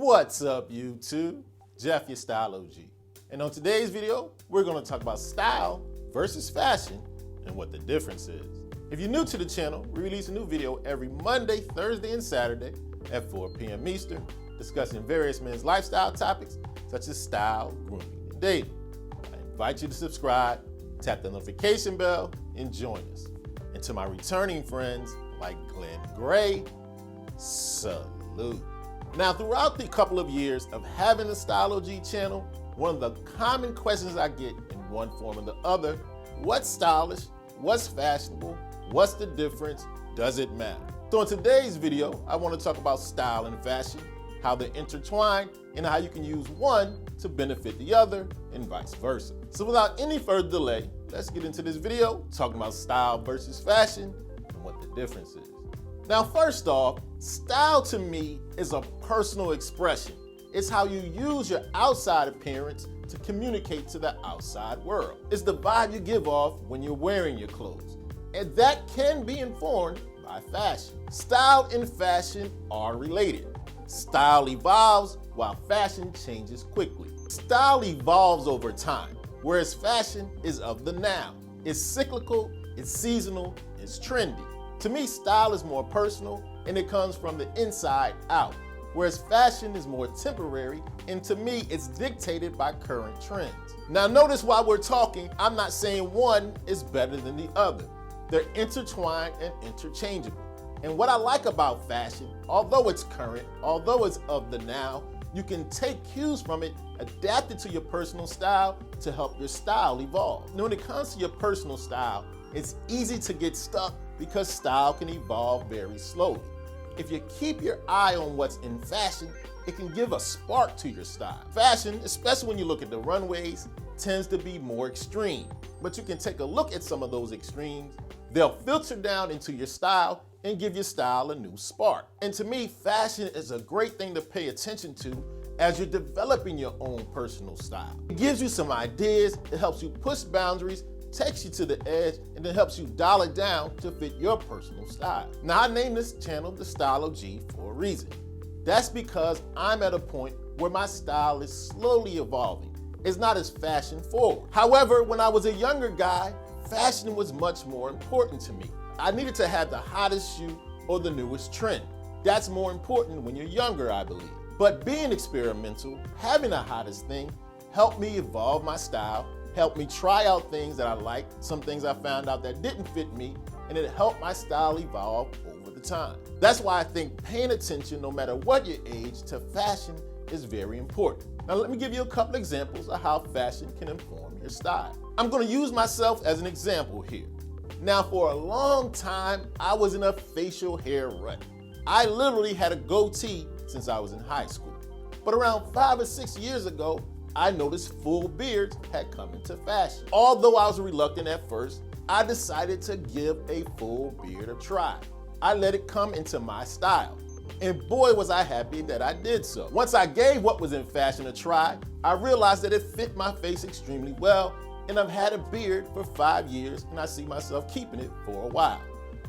What's up, YouTube? Jeff, your Style OG. And on today's video, we're going to talk about style versus fashion and what the difference is. If you're new to the channel, we release a new video every Monday, Thursday, and Saturday at 4 p.m. Eastern, discussing various men's lifestyle topics such as style, grooming, and dating. I invite you to subscribe, tap the notification bell, and join us. And to my returning friends like Glenn Gray, salute. Now, throughout the couple of years of having the Style OG channel, one of the common questions I get in one form or the other: what's stylish? What's fashionable? What's the difference? Does it matter? So in today's video, I want to talk about style and fashion, how they intertwine, and how you can use one to benefit the other, and vice versa. So without any further delay, let's get into this video talking about style versus fashion and what the difference is. Now, first off, style to me is a personal expression. It's how you use your outside appearance to communicate to the outside world. It's the vibe you give off when you're wearing your clothes. And that can be informed by fashion. Style and fashion are related. Style evolves while fashion changes quickly. Style evolves over time, whereas fashion is of the now. It's cyclical, it's seasonal, it's trendy. To me, style is more personal and it comes from the inside out, whereas fashion is more temporary, and to me, it's dictated by current trends. Now notice while we're talking, I'm not saying one is better than the other. They're intertwined and interchangeable. And what I like about fashion, although it's current, although it's of the now, you can take cues from it, adapt it to your personal style to help your style evolve. Now, when it comes to your personal style, it's easy to get stuck because style can evolve very slowly. If you keep your eye on what's in fashion, it can give a spark to your style. Fashion, especially when you look at the runways, tends to be more extreme, but you can take a look at some of those extremes. They'll filter down into your style and give your style a new spark. And to me, fashion is a great thing to pay attention to as you're developing your own personal style. It gives you some ideas, it helps you push boundaries, takes you to the edge, and then helps you dial it down to fit your personal style. Now, I named this channel the Style OG for a reason. That's because I'm at a point where my style is slowly evolving. It's not as fashion forward. However, when I was a younger guy, fashion was much more important to me. I needed to have the hottest shoe or the newest trend. That's more important when you're younger, I believe. But being experimental, having the hottest thing, helped me evolve my style, helped me try out things that I liked, some things I found out that didn't fit me, and it helped my style evolve over the time. That's why I think paying attention, no matter what your age, to fashion is very important. Now let me give you a couple examples of how fashion can inform your style. I'm going to use myself as an example here. Now, for a long time, I was in a facial hair rut. I literally had a goatee since I was in high school. But around 5 or 6 years ago, I noticed full beards had come into fashion. Although I was reluctant at first, I decided to give a full beard a try. I let it come into my style. And boy, was I happy that I did so. Once I gave what was in fashion a try, I realized that it fit my face extremely well, and I've had a beard for 5 years, and I see myself keeping it for a while.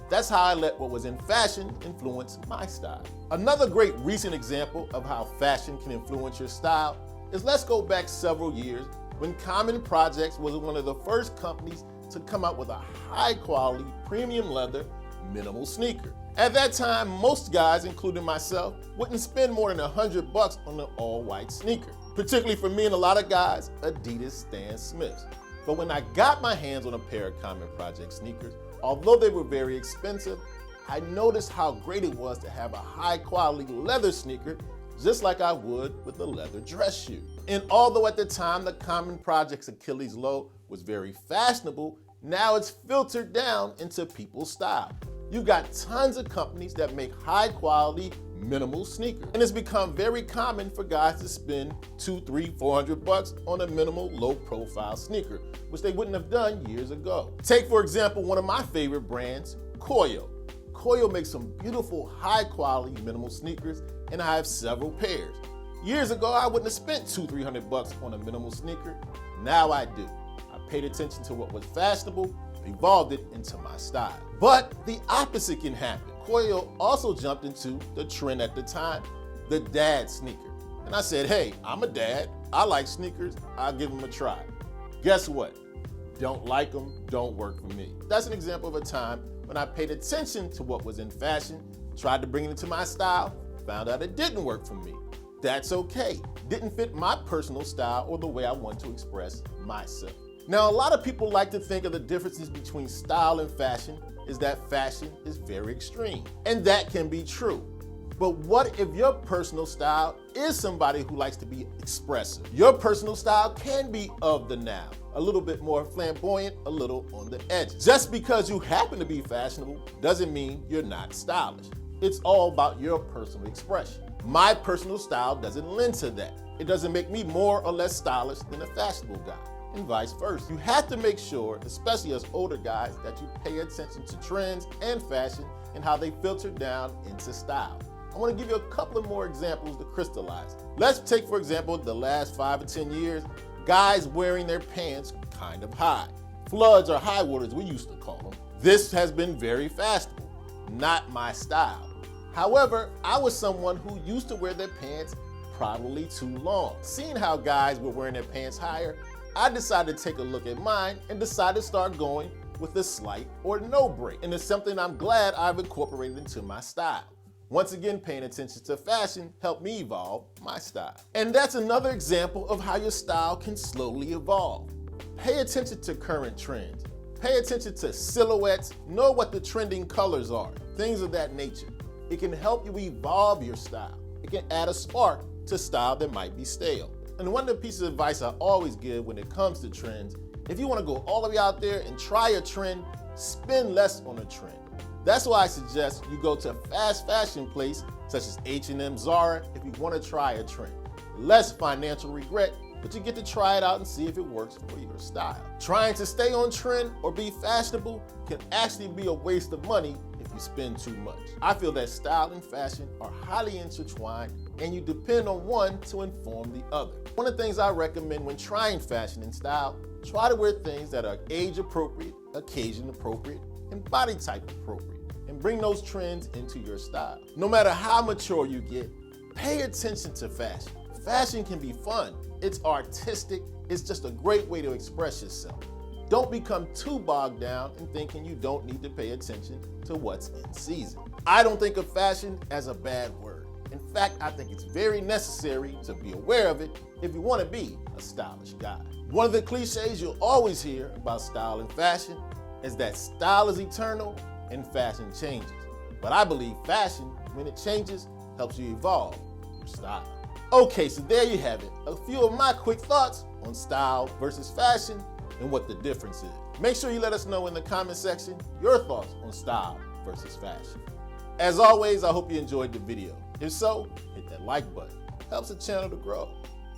That's how I let what was in fashion influence my style. Another great recent example of how fashion can influence your style is, let's go back several years when Common Projects was one of the first companies to come out with a high quality, premium leather, minimal sneaker. At that time, most guys, including myself, wouldn't spend more than $100 on an all-white sneaker. Particularly for me and a lot of guys, Adidas Stan Smiths. But when I got my hands on a pair of Common Project sneakers, although they were very expensive, I noticed how great it was to have a high-quality leather sneaker just like I would with a leather dress shoe. And although at the time the Common Project's Achilles low was very fashionable, now it's filtered down into people's style. You've got tons of companies that make high-quality, minimal sneakers. And it's become very common for guys to spend $200, $300, $400 on a minimal, low-profile sneaker, which they wouldn't have done years ago. Take, for example, one of my favorite brands, Koyo. Koyo makes some beautiful, high-quality, minimal sneakers, and I have several pairs. Years ago, I wouldn't have spent $200, $300 on a minimal sneaker. Now I do. I paid attention to what was fashionable, evolved it into my style. But the opposite can happen. Koyo also jumped into the trend at the time, the dad sneaker. and I said, hey, I'm a dad, I like sneakers, I'll give them a try. Guess what? Don't like them, don't work for me. That's an example of a time when I paid attention to what was in fashion, tried to bring it into my style, found out it didn't work for me. That's okay. Didn't fit my personal style or the way I want to express myself. Now, a lot of people like to think of the differences between style and fashion is that fashion is very extreme, and that can be true. But what if your personal style is somebody who likes to be expressive? Your personal style can be of the now, a little bit more flamboyant, a little on the edge. Just because you happen to be fashionable doesn't mean you're not stylish. It's all about your personal expression. My personal style doesn't lend to that. It doesn't make me more or less stylish than a fashionable guy, and vice versa. You have to make sure, especially as older guys, that you pay attention to trends and fashion and how they filter down into style. I want to give you a couple of more examples to crystallize. Let's take, for example, the last 5 or 10 years, guys wearing their pants kind of high. Floods or high waters, we used to call them. This has been very fashionable, not my style. However, I was someone who used to wear their pants probably too long. Seeing how guys were wearing their pants higher, I decided to take a look at mine and decided to start going with a slight or no break. And it's something I'm glad I've incorporated into my style. Once again, paying attention to fashion helped me evolve my style. And that's another example of how your style can slowly evolve. Pay attention to current trends. Pay attention to silhouettes, know what the trending colors are, things of that nature. It can help you evolve your style. It can add a spark to style that might be stale. And one of the pieces of advice I always give when it comes to trends, if you want to go all the way out there and try a trend, spend less on a trend. That's why I suggest you go to a fast fashion place such as H&M, Zara, if you want to try a trend. Less financial regret, but you get to try it out and see if it works for your style. Trying to stay on trend or be fashionable can actually be a waste of money if you spend too much. I feel that style and fashion are highly intertwined, and you depend on one to inform the other. One of the things I recommend when trying fashion and style, try to wear things that are age appropriate, occasion appropriate, and body type appropriate, and bring those trends into your style. No matter how mature you get, pay attention to fashion. Fashion can be fun, it's artistic, it's just a great way to express yourself. Don't become too bogged down in thinking you don't need to pay attention to what's in season. I don't think of fashion as a bad word. In fact, I think it's very necessary to be aware of it if you want to be a stylish guy. One of the cliches you'll always hear about style and fashion is that style is eternal and fashion changes. But I believe fashion, when it changes, helps you evolve your style. Okay, so there you have it. A few of my quick thoughts on style versus fashion and what the difference is. Make sure you let us know in the comment section your thoughts on style versus fashion. As always, I hope you enjoyed the video. If so, hit that like button. Helps the channel to grow.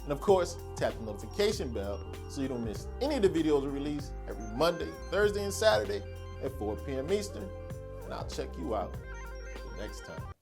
And of course, tap the notification bell so you don't miss any of the videos we release every Monday, Thursday, and Saturday at 4 p.m. Eastern. And I'll check you out next time.